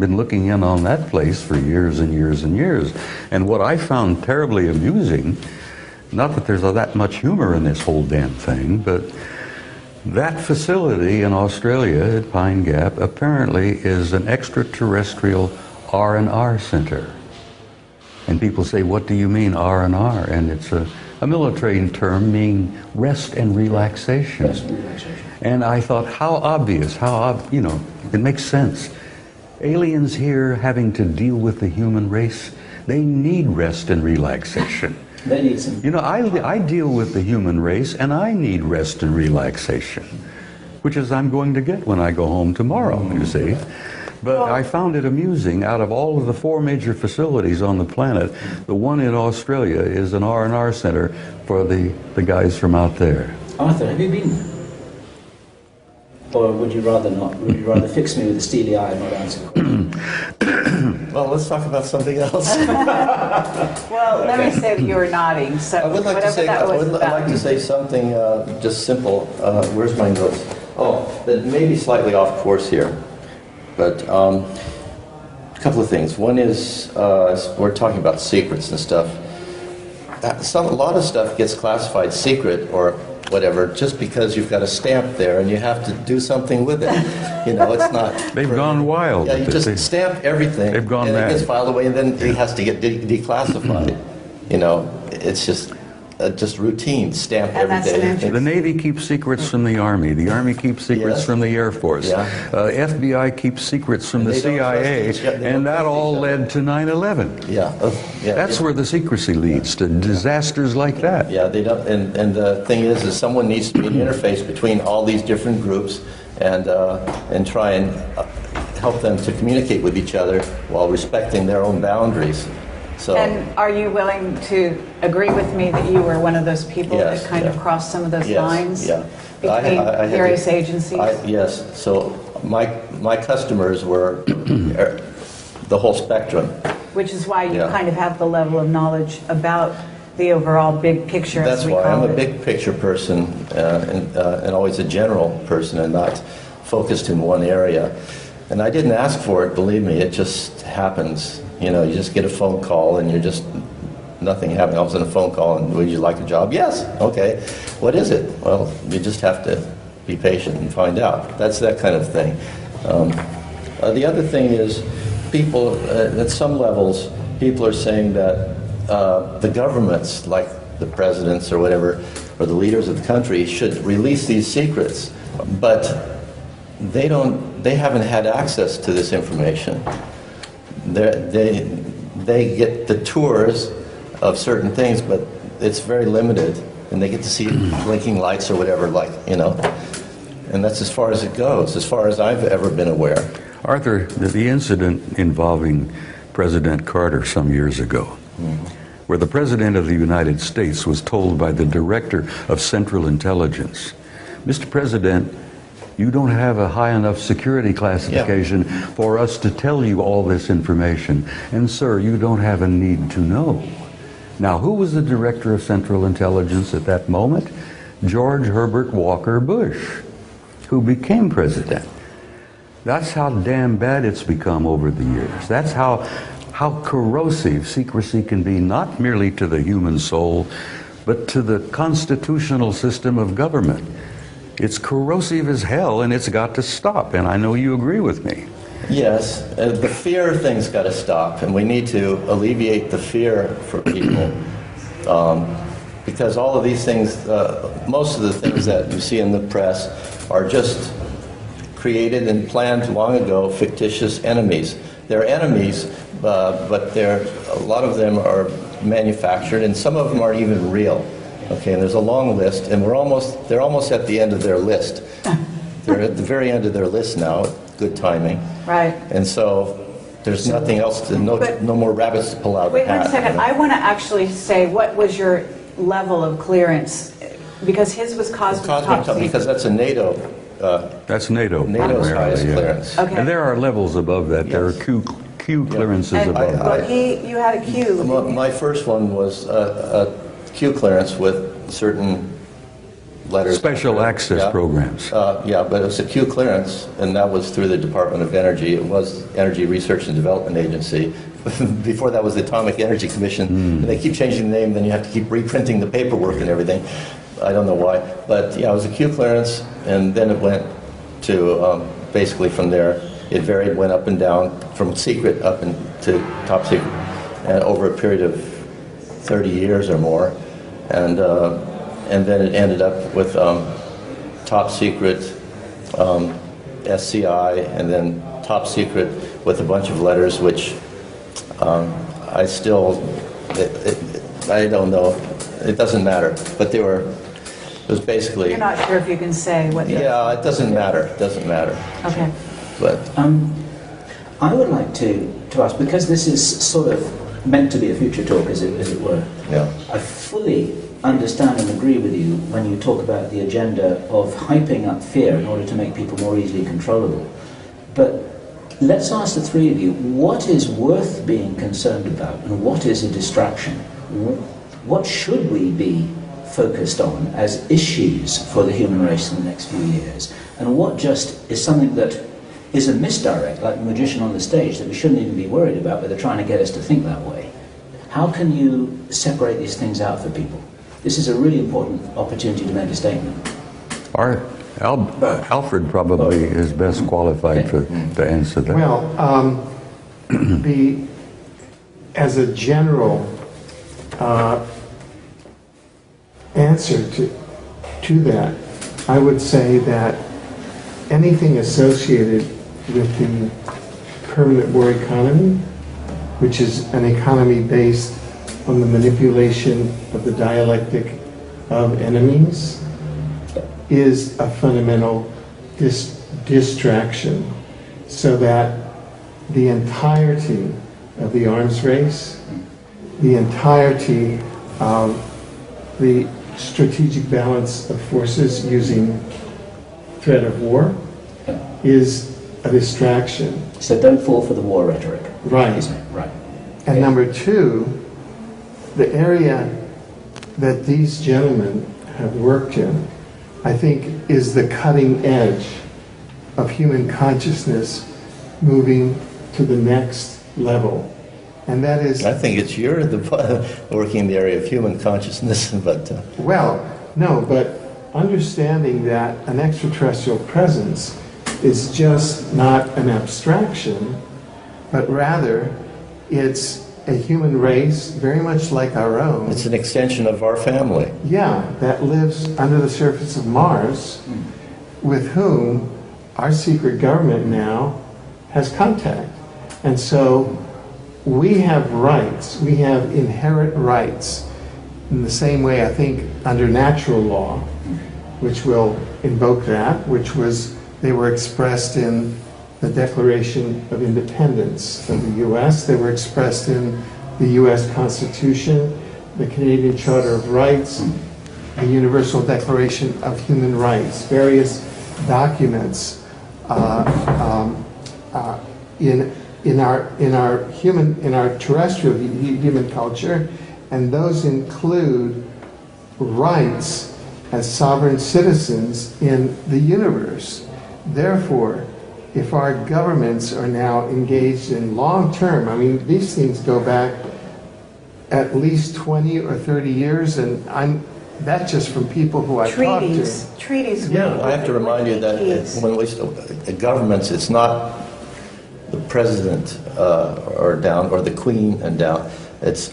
been looking in on that place for years and years and years. And what I found terribly amusing, not that there's that much humor in this whole damn thing, but that facility in Australia at Pine Gap apparently is an extraterrestrial R&R center. And people say, what do you mean R&R? And it's a military term meaning rest and relaxation. Rest and relaxation. And I thought, how obvious, you know, it makes sense. Aliens here having to deal with the human race, they need rest and relaxation. They need some. You know, I deal with the human race, and I need rest and relaxation, which is I'm going to get when I go home tomorrow, you see. But I found it amusing, out of all of the 4 major facilities on the planet, the one in Australia is an R&R center for the guys from out there. Arthur, have you been? Or would you rather not? Would you rather fix me with a steely eye and not answer the question? Well, let's talk about something else. Well, let me say that you were nodding, so I would like to say, something just simple. Where's my notes? Oh, that may be slightly off course here. But a couple of things. One is, we're talking about secrets and stuff. A lot of stuff gets classified secret or whatever just because you've got a stamp there and you have to do something with it. You know, it's not... They've gone wild. Yeah, you just stamp everything. They've gone and mad. it gets filed away and then it has to get declassified. You know, it's just routine, stamp And every that's an day. interesting- The Navy keeps secrets from the Army. The Army keeps secrets Yes. from the Air Force. Yeah. FBI keeps secrets from And the they don't trust CIA, each other. They don't and that trust all each other. led to 9/11. Yeah. That's where the secrecy leads, to disasters like that. Yeah, they don't. And the thing is someone needs to be an interface between all these different groups and try and help them to communicate with each other while respecting their own boundaries. So. And are you willing to agree with me that you were one of those people Yes, that kind of crossed some of those Yes, lines yeah. between I had various to- agencies? Yes. So my customers were the whole spectrum. Which is why you Yeah. kind of have the level of knowledge about the overall big picture, That's as we why call I'm it. a big picture person and always a general person and not focused in one area. And I didn't ask for it, believe me, it just happens. You know, you just get a phone call and nothing happened. All of a sudden a phone call and would you like a job? Yes. Okay. What is it? Well, you just have to be patient and find out. That's that kind of thing. The other thing is people, at some levels, people are saying that the governments, like the presidents or whatever, or the leaders of the country, should release these secrets. But they haven't had access to this information. They get the tours of certain things, but it's very limited, and they get to see blinking lights or whatever, like, you know, and that's as far as it goes, as far as I've ever been aware. Arthur, the incident involving President Carter some years ago, where the President of the United States was told by the Director of Central Intelligence, Mr. President, you don't have a high enough security classification for us to tell you all this information. And sir, you don't have a need to know. Now, who was the Director of Central Intelligence at that moment? George Herbert Walker Bush, who became president. That's how damn bad it's become over the years. That's how corrosive secrecy can be, not merely to the human soul, but to the constitutional system of government. It's corrosive as hell, and it's got to stop, and I know you agree with me. Yes, the fear thing's got to stop, and we need to alleviate the fear for people. Because all of these things, most of the things that you see in the press are just created and planned long ago, fictitious enemies. They're enemies, but a lot of them are manufactured, and some of them aren't even real. Okay, and there's a long list, and they're almost at the end of their list. They're at the very end of their list now. Good timing. Right. And so there's nothing else no more rabbits to pull out of the Wait hat. 1 second. I want to actually say, what was your level of clearance? Because his was cosmic top secret. Because that's a NATO. That's NATO. NATO's highest clearance. Okay. And there are levels above that. There are Q clearances And, above that. well, you had a Q. My first one was a Q clearance with certain letters. Special access Yeah. programs. Yeah, but it was a Q clearance, and that was through the Department of Energy. It was Energy Research and Development Agency. Before that was the Atomic Energy Commission. And they keep changing the name, then you have to keep reprinting the paperwork and everything. I don't know why. But yeah, it was a Q clearance, and then it went to, basically from there, it varied, went up and down, from secret up into top secret, and over a period of 30 years or more. And then it ended up with top secret, SCI, and then top secret with a bunch of letters, which I still, I don't know, it doesn't matter. But they were, it was basically... You're not sure if you can say what... Yeah, it doesn't matter, it doesn't matter. Okay. But I would like to ask, because this is sort of meant to be a future talk, as it were. yeah. I fully understand and agree with you when you talk about the agenda of hyping up fear in order to make people more easily controllable. But let's ask the three of you, what is worth being concerned about and what is a distraction? What should we be focused on as issues for the human race in the next few years? And what just is something that is a misdirect, like the magician on the stage, that we shouldn't even be worried about, but they're trying to get us to think that way? How can you separate these things out for people? This is a really important opportunity to make a statement. Alfred probably is best qualified to answer that. Well, as a general answer to that, I would say that anything associated with the permanent war economy, which is an economy based on the manipulation of the dialectic of enemies, is a fundamental distraction, so that the entirety of the arms race, the entirety of the strategic balance of forces using threat of war is a distraction. So don't fall for the war rhetoric. Right. Isn't it? Right. And number two, the area that these gentlemen have worked in, I think, is the cutting edge of human consciousness moving to the next level. And that is... I think it's you're working in the area of human consciousness, but... Well, no, but understanding that an extraterrestrial presence is just not an abstraction, but rather it's a human race very much like our own. It's an extension of our family. Yeah, that lives under the surface of Mars, with whom our secret government now has contact. And so we have rights, we have inherent rights, in the same way I think under natural law, which will invoke that, which was, they were expressed in the Declaration of Independence of the U.S., they were expressed in the U.S. Constitution, the Canadian Charter of Rights, the Universal Declaration of Human Rights, various documents in our terrestrial human culture, and those include rights as sovereign citizens in the universe. Therefore, if our governments are now engaged in long-term, I mean, these things go back at least 20 or 30 years, and that's just from people who I talked to. Treaties. Yeah, I have to remind you that when we governments, it's not the president or down, or the queen and down. It's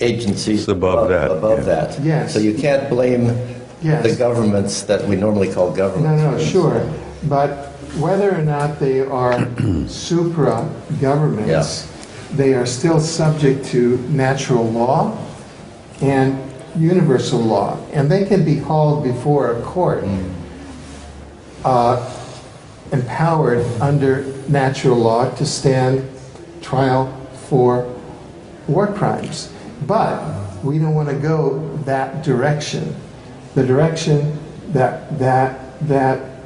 agencies above that. Yes. So you can't blame the governments that we normally call governments. No, sure. But whether or not they are supra-governments, they are still subject to natural law and universal law. And they can be hauled before a court, empowered under natural law to stand trial for war crimes. But we don't want to go that direction. The direction that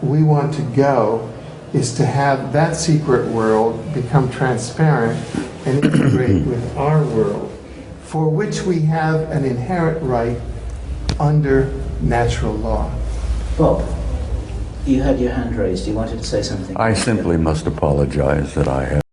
we want to go is to have that secret world become transparent and integrate with our world, for which we have an inherent right under natural law. Bob, you had your hand raised. You wanted to say something. I simply must apologize that I have